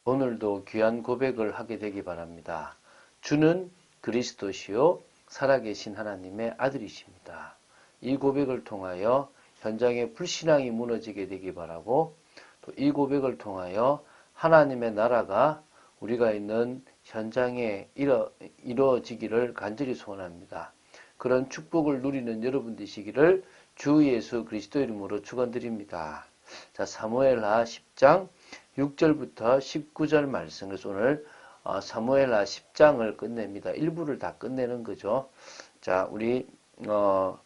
오늘도 귀한 고백을 하게 되기 바랍니다. 주는 그리스도시요 살아계신 하나님의 아들이십니다. 이 고백을 통하여 현장의 불신앙이 무너지게 되기 바라고, 또 이 고백을 통하여 하나님의 나라가 우리가 있는 현장에 이루어지기를 간절히 소원합니다. 그런 축복을 누리는 여러분 되시기를 주 예수 그리스도 이름으로 축원드립니다. 자, 사무엘하 10장 6절부터 19절 말씀. 그래서 오늘 사무엘하 10장을 끝냅니다. 일부를 다 끝내는 거죠. 자, 우리 15절부터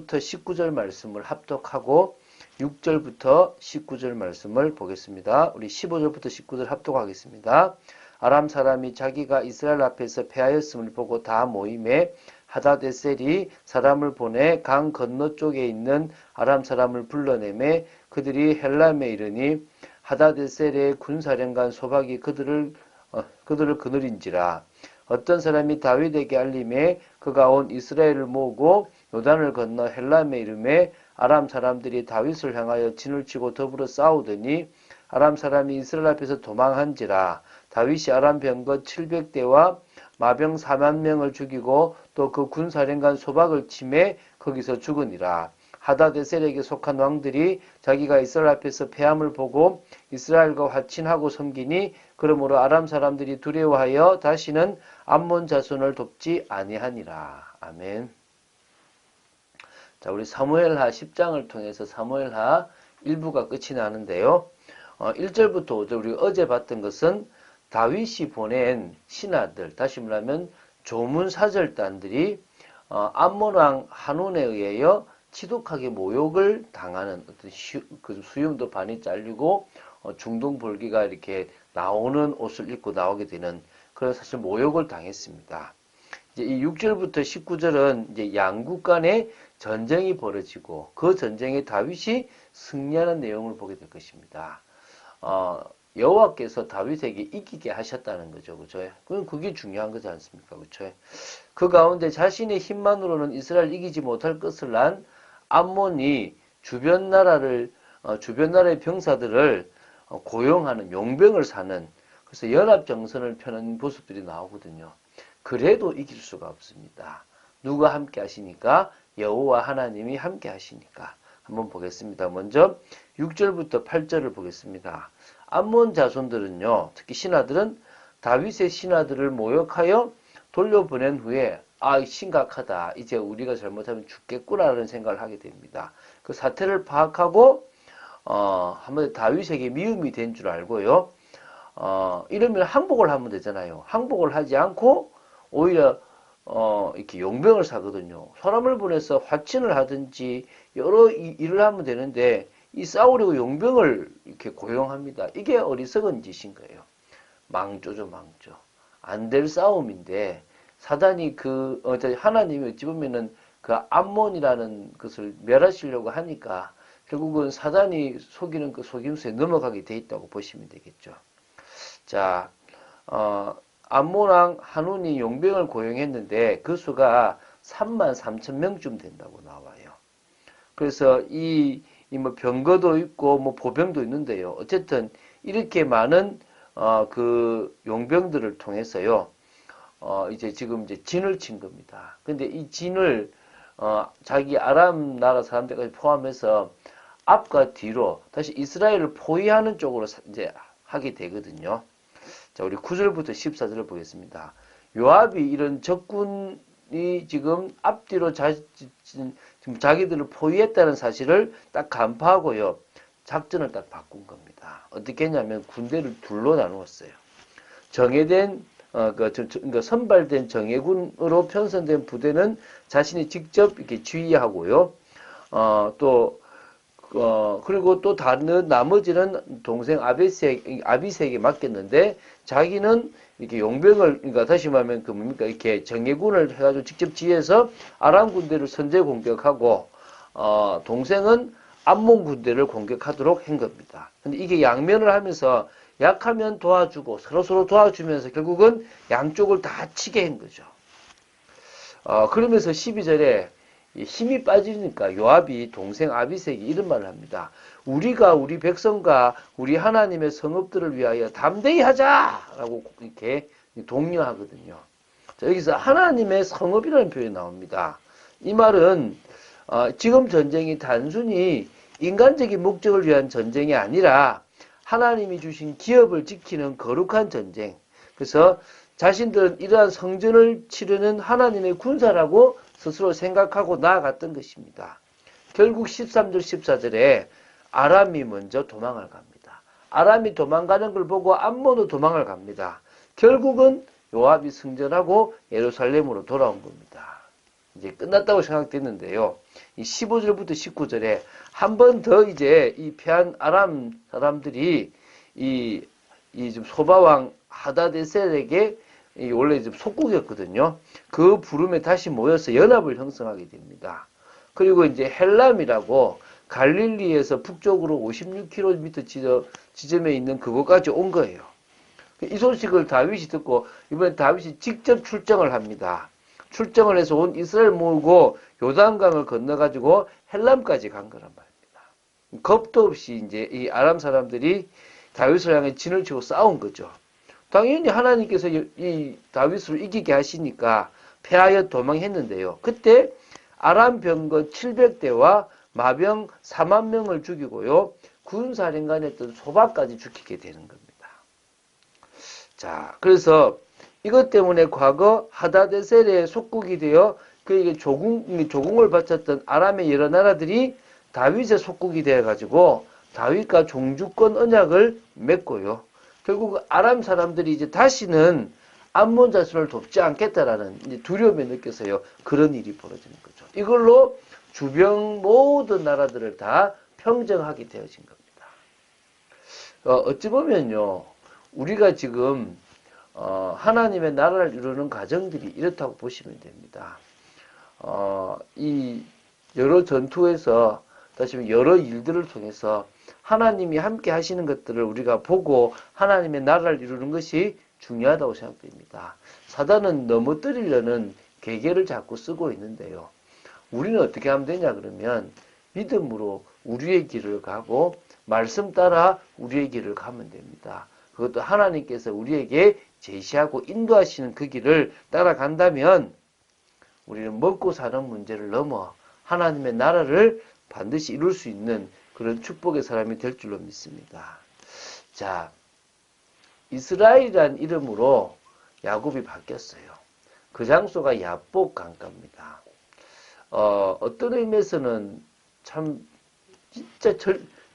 19절 말씀을 합독하고 6절부터 19절 말씀을 보겠습니다. 우리 15절부터 19절 합독하겠습니다. 아람 사람이 자기가 이스라엘 앞에서 패하였음을 보고 다 모임에 하다데셀이 사람을 보내 강 건너쪽에 있는 아람 사람을 불러내매 그들이 헬람에 이르니 하다데셀의 군사령관 소박이 그들을 거느린지라. 어떤 사람이 다윗에게 알림해 그가 온 이스라엘을 모으고 요단을 건너 헬람에 이르매 아람 사람들이 다윗을 향하여 진을 치고 더불어 싸우더니 아람 사람이 이스라엘 앞에서 도망한지라. 다윗이 아람 병거 700대와 마병 4만 명을 죽이고 또 그 군사령관 소박을 치매 거기서 죽으니라. 하다데셀에게 속한 왕들이 자기가 이스라엘 앞에서 패함을 보고 이스라엘과 화친하고 섬기니 그러므로 아람 사람들이 두려워하여 다시는 암몬 자손을 돕지 아니하니라. 아멘. 자, 우리 사무엘하 10장을 통해서 사무엘하 1부가 끝이 나는데요. 1절부터 5절 우리 어제 봤던 것은 다윗이 보낸 신하들, 다시 말하면 조문사절단들이 암몬 왕 한운에 의하여 지독하게 모욕을 당하는 어떤 그 수염도 반이 잘리고 중동 볼기가 이렇게 나오는 옷을 입고 나오게 되는 그런 사실 모욕을 당했습니다. 이제 이 6절부터 19절은 이제 양국 간의 전쟁이 벌어지고 그 전쟁에 다윗이 승리하는 내용을 보게 될 것입니다. 여호와께서 다윗에게 이기게 하셨다는 거죠. 그죠? 그게 중요한 거지 않습니까? 그죠? 그 가운데 자신의 힘만으로는 이스라엘 이기지 못할 것을 난 암몬이 주변 나라의 병사들을 고용하는 용병을 사는, 그래서 연합 정선을 펴는 모습들이 나오거든요. 그래도 이길 수가 없습니다. 누가 함께 하시니까? 여호와 하나님이 함께 하시니까. 한번 보겠습니다. 먼저 6절부터 8절을 보겠습니다. 암몬 자손들은요, 특히 신하들은 다윗의 신하들을 모욕하여 돌려보낸 후에 심각하다. 이제 우리가 잘못하면 죽겠구나라는 생각을 하게 됩니다. 그 사태를 파악하고 한번 다윗에게 미움이 된 줄 알고요. 이러면 항복을 하면 되잖아요. 항복을 하지 않고 오히려 이렇게 용병을 사거든요. 사람을 보내서 화친을 하든지 여러 일을 하면 되는데 이 싸우려고 용병을 이렇게 고용합니다. 이게 어리석은 짓인 거예요. 망조죠, 망조. 안 될 싸움인데 사단이 하나님이 어찌 보면은 그 암몬이라는 것을 멸하시려고 하니까 결국은 사단이 속이는 그 속임수에 넘어가게 돼 있다고 보시면 되겠죠. 자, 암몬 왕 한운이 용병을 고용했는데 그 수가 33,000명쯤 된다고 나와요. 그래서 뭐 병거도 있고 뭐 보병도 있는데요. 어쨌든 이렇게 많은 그 용병들을 통해서요. 이제 지금 진을 친 겁니다. 근데 이 진을 자기 아람 나라 사람들까지 포함해서 앞과 뒤로 다시 이스라엘을 포위하는 쪽으로 이제 하게 되거든요. 자, 우리 9절부터 14절을 보겠습니다. 요압이 이런 적군이 지금 앞뒤로 지금 자기들을 포위했다는 사실을 딱 간파하고요. 작전을 딱 바꾼 겁니다. 어떻게 했냐면 군대를 둘로 나누었어요. 정예된 선발된 정예군으로 편성된 부대는 자신이 직접 이렇게 지휘하고요. 그리고 또 다른 나머지는 동생 아비새에게 맡겼는데 자기는 이렇게 용병을, 그러니까 다시 말하면 이렇게 정예군을 해가지고 직접 지휘해서 아람 군대를 선제 공격하고, 동생은 암몬 군대를 공격하도록 한 겁니다. 근데 이게 양면을 하면서 약하면 도와주고 서로 도와주면서 결국은 양쪽을 다 치게 한 거죠. 그러면서 12절에 힘이 빠지니까 요압이 동생 아비새에게 이런 말을 합니다. 우리가 우리 백성과 우리 하나님의 성읍들을 위하여 담대히 하자라고 이렇게 독려하거든요. 자, 여기서 하나님의 성읍이라는 표현이 나옵니다. 이 말은 지금 전쟁이 단순히 인간적인 목적을 위한 전쟁이 아니라 하나님이 주신 기업을 지키는 거룩한 전쟁. 그래서 자신들은 이러한 성전을 치르는 하나님의 군사라고 스스로 생각하고 나아갔던 것입니다. 결국 13절 14절에 아람이 먼저 도망을 갑니다. 아람이 도망가는 걸 보고 암몬도 도망을 갑니다. 결국은 요압이 승전하고 예루살렘으로 돌아온 겁니다. 이제 끝났다고 생각됐는데요. 이 15절부터 19절에 한 번 더 이제 이 패한 아람 사람들이 좀 소바왕 하다데셀에게 원래 좀 속국이었거든요. 그 부름에 다시 모여서 연합을 형성하게 됩니다. 그리고 이제 헬람이라고 갈릴리에서 북쪽으로 56km 지점에 있는 그곳까지 온 거예요. 이 소식을 다윗이 듣고 이번에 다윗이 직접 출정을 합니다. 출정을 해서 온 이스라엘 모으고 요단강을 건너가지고 헬람까지 간 거란 말입니다. 겁도 없이 이제 이 아람 사람들이 다윗을 향해 진을 치고 싸운 거죠. 당연히 하나님께서 이 다윗을 이기게 하시니까 패하여 도망했는데요. 그때 아람 병거 700대와 마병 4만 명을 죽이고요. 군사령관이었던 소바까지 죽이게 되는 겁니다. 자, 그래서 이것 때문에 과거 하다데셀의 속국이 되어 그에게 조공을 바쳤던 아람의 여러 나라들이 다윗의 속국이 되어가지고 다윗과 종주권 언약을 맺고요. 결국 아람 사람들이 이제 다시는 암몬 자손을 돕지 않겠다라는 이제 두려움에 느껴서요. 그런 일이 벌어지는 거죠. 이걸로 주변 모든 나라들을 다 평정하게 되어진 겁니다. 어찌 보면요. 우리가 지금 하나님의 나라를 이루는 과정들이 이렇다고 보시면 됩니다. 이 여러 전투에서 다시 여러 일들을 통해서 하나님이 함께 하시는 것들을 우리가 보고 하나님의 나라를 이루는 것이 중요하다고 생각됩니다. 사단은 넘어뜨리려는 계계를 자꾸 쓰고 있는데요. 우리는 어떻게 하면 되냐 그러면 믿음으로 우리의 길을 가고 말씀 따라 우리의 길을 가면 됩니다. 그것도 하나님께서 우리에게 제시하고 인도하시는 그 길을 따라간다면 우리는 먹고 사는 문제를 넘어 하나님의 나라를 반드시 이룰 수 있는 그런 축복의 사람이 될 줄로 믿습니다. 자, 이스라엘이라는 이름으로 야곱이 바뀌었어요. 그 장소가 야복 강가입니다. 어떤 의미에서는 참 진짜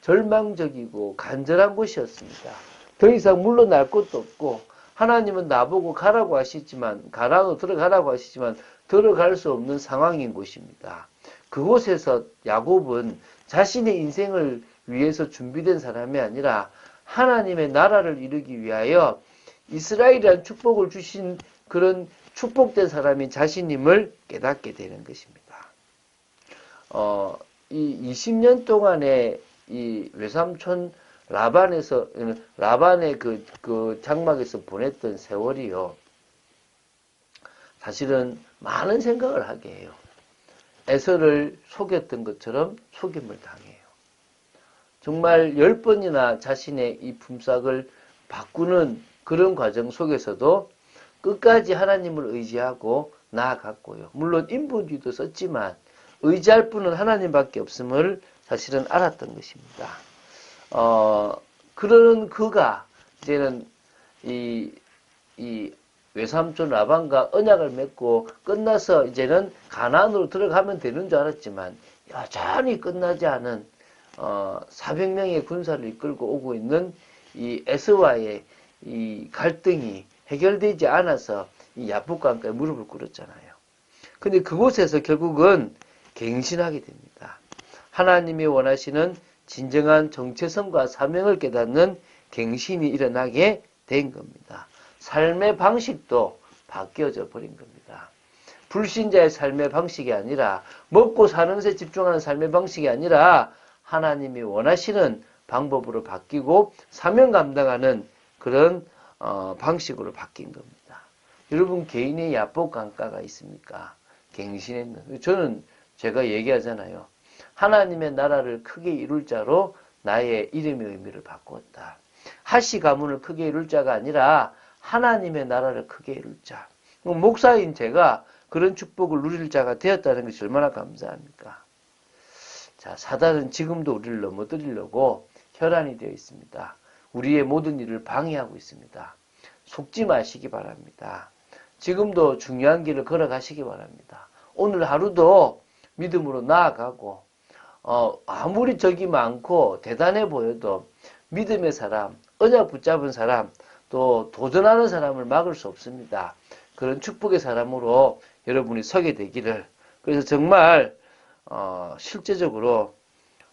절망적이고 간절한 곳이었습니다. 더 이상 물러날 곳도 없고 하나님은 나보고 가라고 하시지만 들어가라고 하시지만 들어갈 수 없는 상황인 곳입니다. 그곳에서 야곱은 자신의 인생을 위해서 준비된 사람이 아니라 하나님의 나라를 이루기 위하여 이스라엘이라는 축복을 주신 그런 축복된 사람이 자신임을 깨닫게 되는 것입니다. 이 20년 동안의 이 외삼촌 라반의 그 장막에서 보냈던 세월이요. 사실은 많은 생각을 하게 해요. 에서를 속였던 것처럼 속임을 당해요. 정말 10번이나 자신의 이 품삯을 바꾸는 그런 과정 속에서도 끝까지 하나님을 의지하고 나아갔고요. 물론 인본주의도 썼지만 의지할 분은 하나님밖에 없음을 사실은 알았던 것입니다. 그러는 그가 이제는 이 외삼촌 라반과 언약을 맺고 끝나서 이제는 가나안으로 들어가면 되는 줄 알았지만 여전히 끝나지 않은 400명의 군사를 이끌고 오고 있는 이 에서와의 이 갈등이 해결되지 않아서 이 야복강가에 무릎을 꿇었잖아요. 근데 그곳에서 결국은 갱신하게 됩니다. 하나님이 원하시는 진정한 정체성과 사명을 깨닫는 갱신이 일어나게 된 겁니다. 삶의 방식도 바뀌어져 버린 겁니다. 불신자의 삶의 방식이 아니라 먹고 사는 것에 집중하는 삶의 방식이 아니라 하나님이 원하시는 방법으로 바뀌고 사명 감당하는 그런 방식으로 바뀐 겁니다. 여러분 개인의 야복 강가가 있습니까? 갱신했는. 저는 제가 얘기하잖아요. 하나님의 나라를 크게 이룰 자로 나의 이름의 의미를 바꾸었다. 하시 가문을 크게 이룰 자가 아니라 하나님의 나라를 크게 이룰 자. 목사인 제가 그런 축복을 누릴 자가 되었다는 것이 얼마나 감사합니까? 자, 사단은 지금도 우리를 넘어뜨리려고 혈안이 되어 있습니다. 우리의 모든 일을 방해하고 있습니다. 속지 마시기 바랍니다. 지금도 중요한 길을 걸어가시기 바랍니다. 오늘 하루도 믿음으로 나아가고 아무리 적이 많고 대단해 보여도 믿음의 사람, 언약 붙잡은 사람, 또 도전하는 사람을 막을 수 없습니다. 그런 축복의 사람으로 여러분이 서게 되기를. 그래서 정말 실제적으로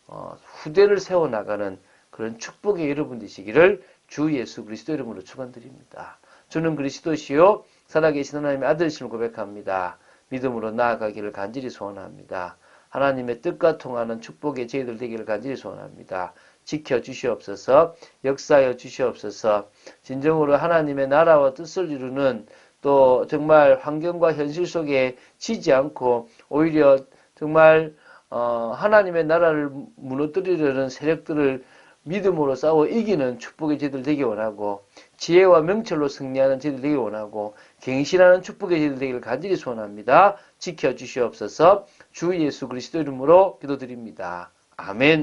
후대를 세워나가는 그런 축복의 여러분 되시기를 주 예수 그리스도 이름으로 축원드립니다. 주는 그리스도시요 살아계신 하나님의 아들이심을 고백합니다. 믿음으로 나아가기를 간절히 소원합니다. 하나님의 뜻과 통하는 축복의 저희들 되기를 간절히 소원합니다. 지켜주시옵소서, 역사하여 주시옵소서, 진정으로 하나님의 나라와 뜻을 이루는 또 정말 환경과 현실 속에 지지 않고 오히려 정말 하나님의 나라를 무너뜨리려는 세력들을 믿음으로 싸워 이기는 축복의 저희들 되기 원하고 지혜와 명철로 승리하는 저희들 되기 원하고 갱신하는 축복의 저희들 되기를 간절히 소원합니다. 지켜주시옵소서. 주 예수 그리스도 이름으로 기도드립니다. 아멘.